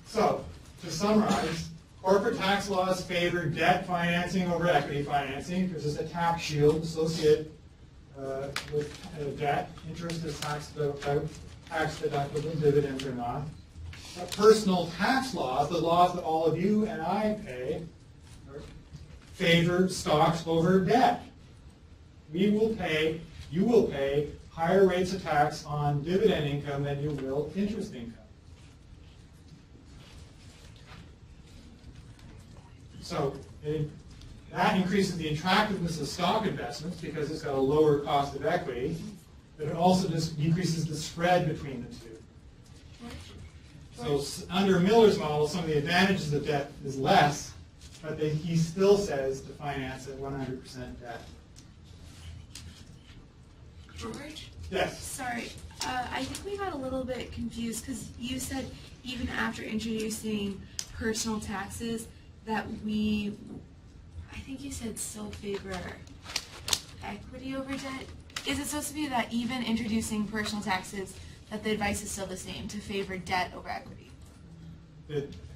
So, to summarize, corporate tax laws favor debt financing over equity financing. There's just a tax shield associated with debt. Interest is tax deductible, dividends are not. But personal tax laws, the laws that all of you and I pay, favor stocks over debt. You will pay higher rates of tax on dividend income than you will interest income. So that increases the attractiveness of stock investments because it's got a lower cost of equity, but it also just decreases the spread between the two. So under Miller's model, some of the advantages of debt is less, but he still says to finance at 100% debt. George? Yes? Sorry, I think we got a little bit confused because you said even after introducing personal taxes that I think you said still favor equity over debt. Is it supposed to be that even introducing personal taxes that the advice is still the same, to favor debt over equity?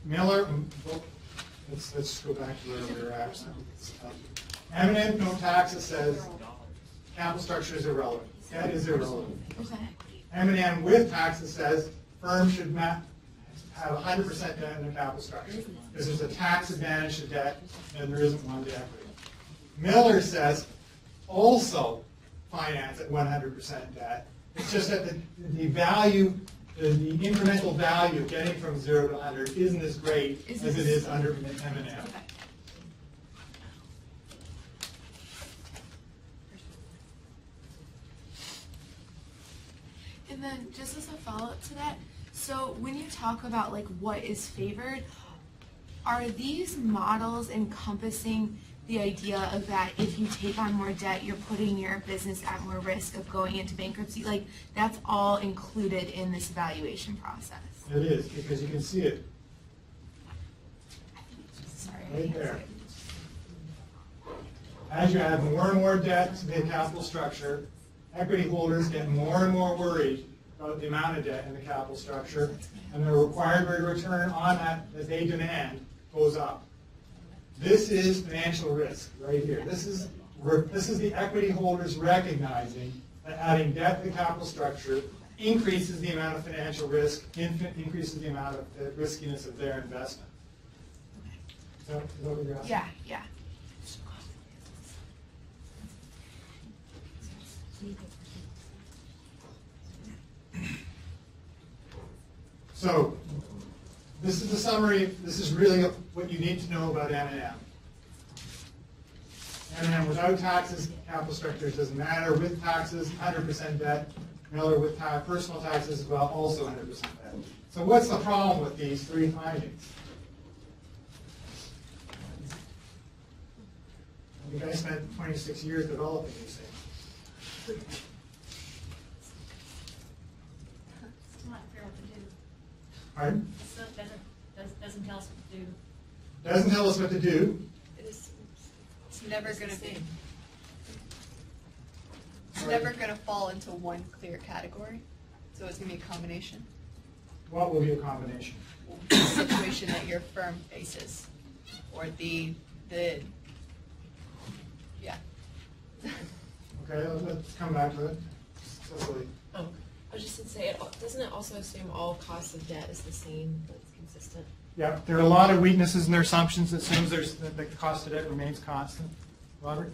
Miller, let's go back to where we were at. Eminent no taxes says capital structure is irrelevant. Debt is irrelevant. Okay. M&M with taxes says firms should have 100% debt in their capital structure because there's a tax advantage to debt and there isn't one to equity. Miller says also finance at 100% debt. It's just that the value, the incremental value of getting from 0 to 100 isn't as great as it is under M&M. Okay. And then just as a follow-up to that, so when you talk about like what is favored, are these models encompassing the idea of that if you take on more debt, you're putting your business at more risk of going into bankruptcy? Like, that's all included in this evaluation process? It is, because you can see it Sorry, I right can't there. see it. As you add more and more debt to the capital structure, equity holders get more and more worried about the amount of debt in the capital structure, and the required rate of return on that they demand goes up. This is financial risk right here. This is the equity holders recognizing that adding debt to the capital structure increases the amount of financial risk, increases the amount of the riskiness of their investment. Is that what you're asking? Yeah. So, this is the summary. This is really what you need to know about M&M. M&M without taxes, capital structure doesn't matter. With taxes, 100% debt. Miller with personal taxes as well, also 100% debt. So what's the problem with these three findings? You guys spent 26 years developing these things. It's not fair what to do. Pardon? Doesn't tell us what to do. Doesn't tell us what to do. It's never going to be. It's never going to fall into one clear category. So it's going to be a combination. What will be a combination? The situation that your firm faces, or the yeah. Okay, let's come back to it. Cecily. I was just going to say, doesn't it also assume all costs of debt is the same, that it's consistent? Yeah, there are a lot of weaknesses in their assumptions. It assumes that the cost of debt remains constant. Robert?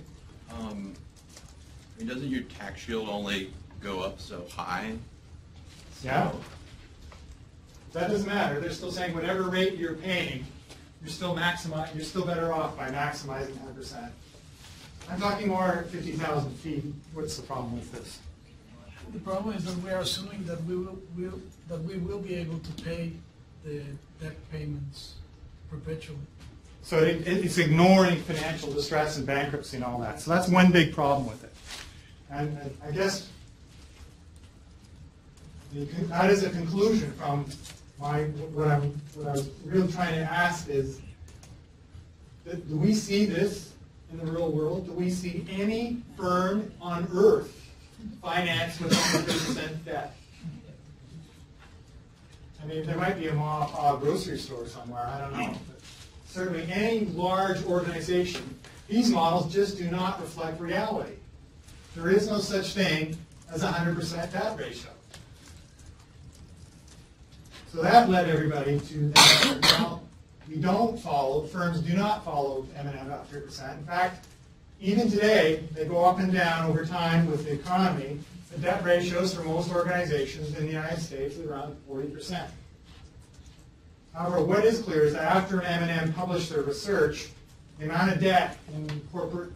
Doesn't your tax shield only go up so high? Yeah. That doesn't matter. They're still saying whatever rate you're paying, you're still better off by maximizing 100%. I'm talking more 50,000 feet. What's the problem with this? The problem is that we are assuming that we will be able to pay the debt payments perpetually. So it's ignoring financial distress and bankruptcy and all that. So that's one big problem with it. And I guess that is a conclusion from what I was really trying to ask is, do we see this in the real world? Do we see any firm on earth financed with 100% debt? I mean, there might be a mom grocery store somewhere, I don't know. But certainly any large organization, these models just do not reflect reality. There is no such thing as a 100% debt ratio. So that led everybody to, well, we don't follow, firms do not follow M&M about 3%. In fact, even today, they go up and down over time with the economy. The debt ratios for most organizations in the United States are around 40%. However, what is clear is that after M&M published their research, the amount of debt in corporate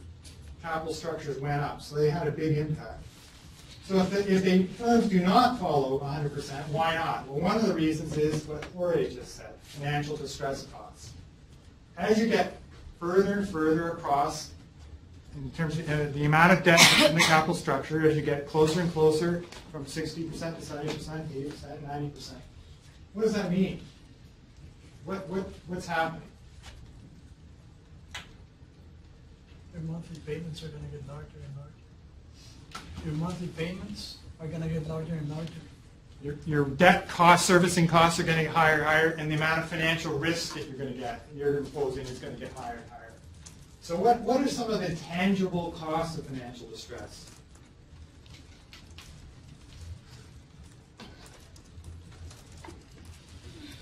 capital structures went up, so they had a big impact. So if the firms do not follow 100%, why not? Well, one of the reasons is what Jorge just said, financial distress costs. As you get further and further across, in terms of the amount of debt in the capital structure, as you get closer and closer from 60% to 70%, 80%, 90%, what does that mean? What's happening? Your monthly payments are gonna get larger and larger. Your monthly payments are gonna get larger and larger. Your debt costs, servicing costs are getting higher and higher, and the amount of financial risk that you're going to get, you're imposing, is going to get higher and higher. So what are some of the tangible costs of financial distress?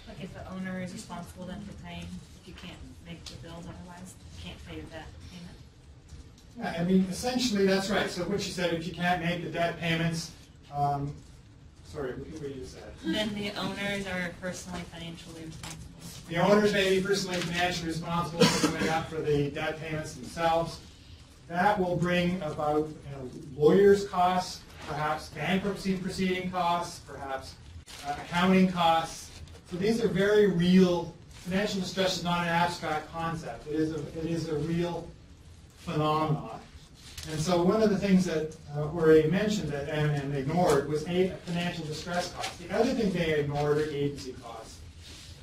Like if the owner is responsible then for paying, if you can't make the bills otherwise, you can't pay your debt payment. Yeah, I mean, essentially, that's right. So what you said, if you can't make the debt payments, sorry, what you said. Then the owners are personally financially responsible. The owners may be personally financially responsible for coming up for the debt payments themselves. That will bring about lawyers' costs, perhaps bankruptcy proceeding costs, perhaps accounting costs. So these are very real. Financial distress is not an abstract concept. It is a real phenomenon. And so one of the things that Jorge mentioned that M&M ignored was financial distress costs. The other thing they ignored are agency costs,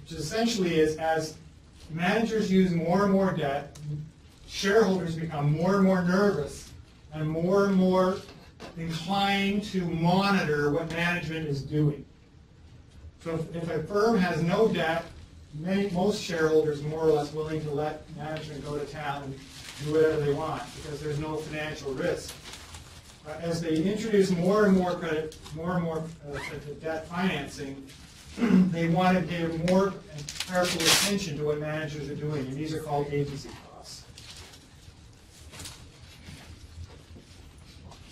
which essentially is as managers use more and more debt, shareholders become more and more nervous and more inclined to monitor what management is doing. So if a firm has no debt, most shareholders are more or less willing to let management go to town and do whatever they want because there's no financial risk. As they introduce more and more credit, more and more debt financing, they want to give more careful attention to what managers are doing, and these are called agency costs.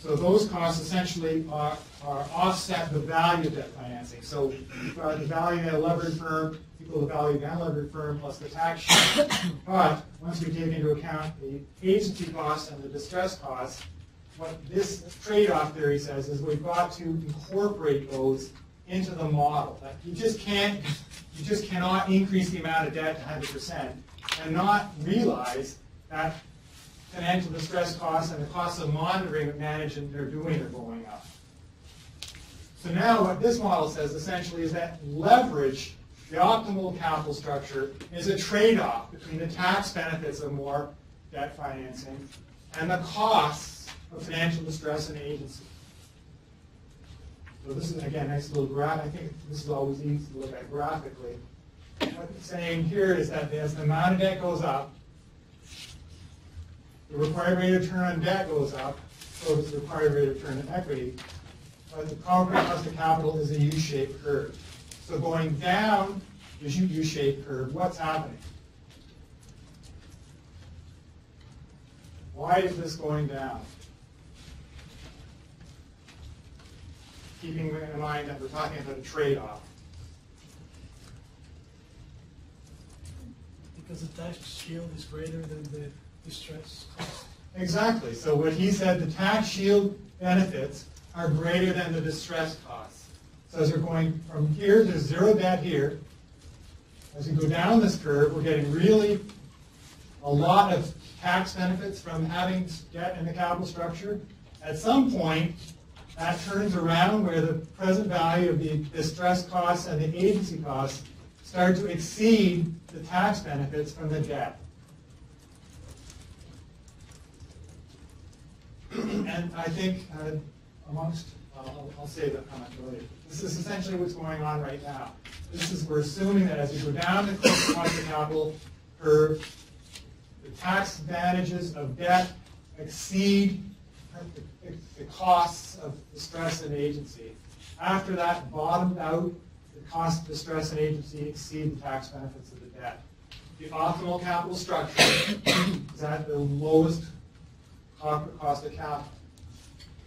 So those costs essentially are offset the value of debt financing. So the value of a levered firm equal the value of an unlevered firm plus the tax shield. But once we take into account the agency costs and the distress costs, what this trade-off theory says is we've got to incorporate those into the model. That you just cannot increase the amount of debt to 100% and not realize that financial distress costs and the costs of monitoring what management are doing are going up. So now what this model says essentially is that leverage, the optimal capital structure, is a trade-off between the tax benefits of more debt financing and the costs of financial distress and agency. So this is, again, nice little graph. I think this is always easy to look at graphically. What it's saying here is that as the amount of debt goes up, the required rate of return on debt goes up, so does the required rate of return on equity. But the concrete cost of capital is a U-shaped curve. So going down the U-shaped curve, what's happening? Why is this going down? Keeping in mind that we're talking about a trade-off. Because the tax shield is greater than the distress cost. Exactly. So what he said, the tax shield benefits are greater than the distress costs. So as we're going from here, there's zero debt here. As we go down this curve, we're getting really a lot of tax benefits from having debt in the capital structure. At some point, that turns around where the present value of the distress costs and the agency costs start to exceed the tax benefits from the debt. And I think amongst, I'll say that comment later. This is essentially what's going on right now. we're assuming that as we go down the cost of capital curve, the tax advantages of debt exceed the costs of distress and agency. After that bottomed out, the cost of distress and agency exceed the tax benefits of the debt. The optimal capital structure is at the lowest cost of capital,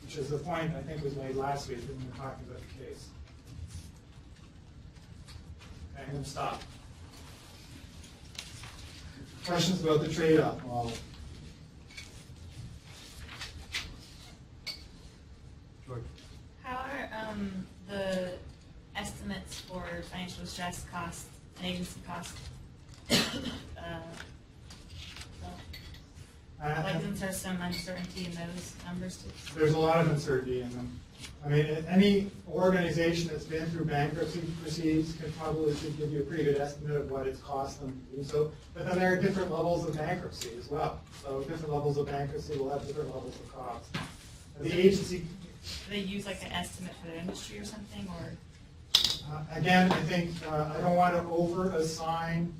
which is the point I think was made last week when we were talking about the case. Okay, I'm going to stop. Questions about the trade-off model? George? How are the estimates for financial distress costs and agency costs? Like, isn't there some uncertainty in those numbers too? There's a lot of uncertainty in them. I mean, any organization that's been through bankruptcy proceedings can probably give you a pretty good estimate of what it's cost them to do so. But then there are different levels of bankruptcy as well. So different levels of bankruptcy will have different levels of cost. The agency... Do they use like an estimate for their industry or something, or? Again, I think I don't want to over-assign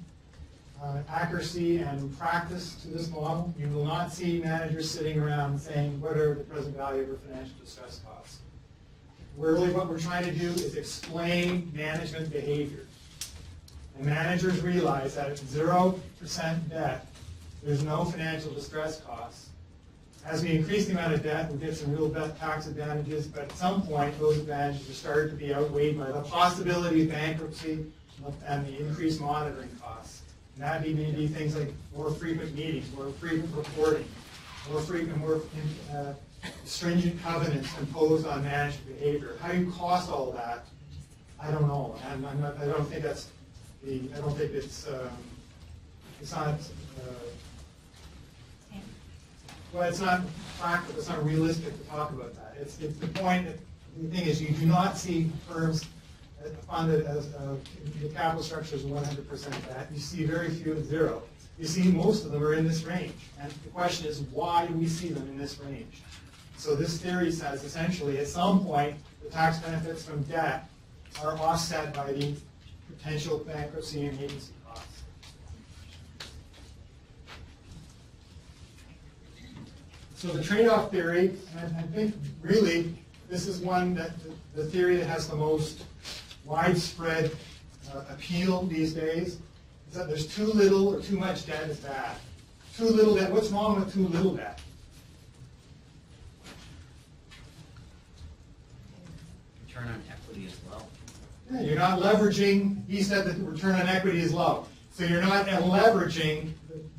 accuracy and practice to this model. You will not see managers sitting around saying, what are the present value of our financial distress costs? Really what we're trying to do is explain management behavior. And managers realize that at 0% debt, there's no financial distress costs. As we increase the amount of debt, we get some real tax advantages, but at some point, those advantages are starting to be outweighed by the possibility of bankruptcy and the increased monitoring costs. And that may be things like more frequent meetings, more frequent reporting, more stringent covenants imposed on management behavior. How you cost all that, I don't know. And I don't think it's not. Well, it's not practical, it's not realistic to talk about that. It's the point that the thing is you do not see firms funded as the capital structure is 100% debt. You see very few at zero. You see most of them are in this range. And the question is, why do we see them in this range? So this theory says essentially at some point the tax benefits from debt are offset by the potential bankruptcy and agency costs. So the trade-off theory, and I think really this is one that the theory that has the most widespread appeal these days, is that there's too little or too much debt is bad. Too little debt, what's wrong with too little debt? Return on equity is low. Yeah, you're not leveraging, he said that the return on equity is low. So you're not leveraging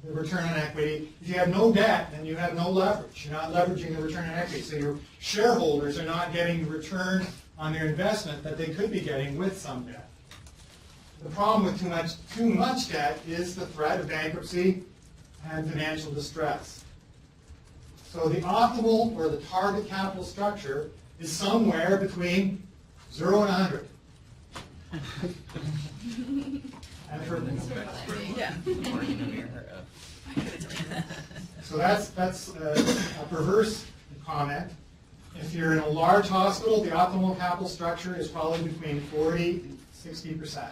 the return on equity. If you have no debt, then you have no leverage. You're not leveraging the return on equity. So your shareholders are not getting the return on their investment that they could be getting with some debt. The problem with too much debt is the threat of bankruptcy and financial distress. So the optimal or the target capital structure is somewhere between 0 and 100. And for, Yeah. so that's a perverse comment. If you're in a large hospital, the optimal capital structure is probably between 40 and 60%.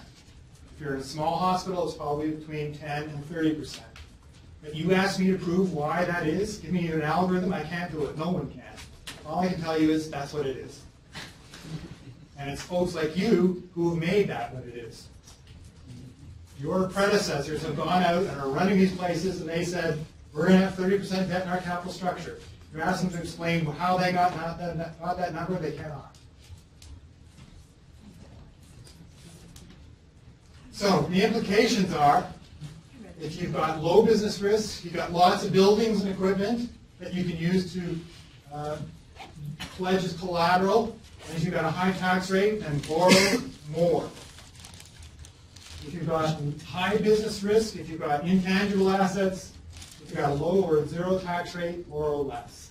If you're in a small hospital, it's probably between 10 and 30%. But you ask me to prove why that is, give me an algorithm, I can't do it. No one can. All I can tell you is that's what it is. And it's folks like you who have made that what it is. Your predecessors have gone out and are running these places and they said, we're going to have 30% debt in our capital structure. You ask them to explain how they got that number, they cannot. So the implications are, if you've got low business risk, you've got lots of buildings and equipment that you can use to pledge as collateral, and if you've got a high tax rate, then borrow more. If you've got high business risk, if you've got intangible assets, if you've got a low or zero tax rate, borrow less.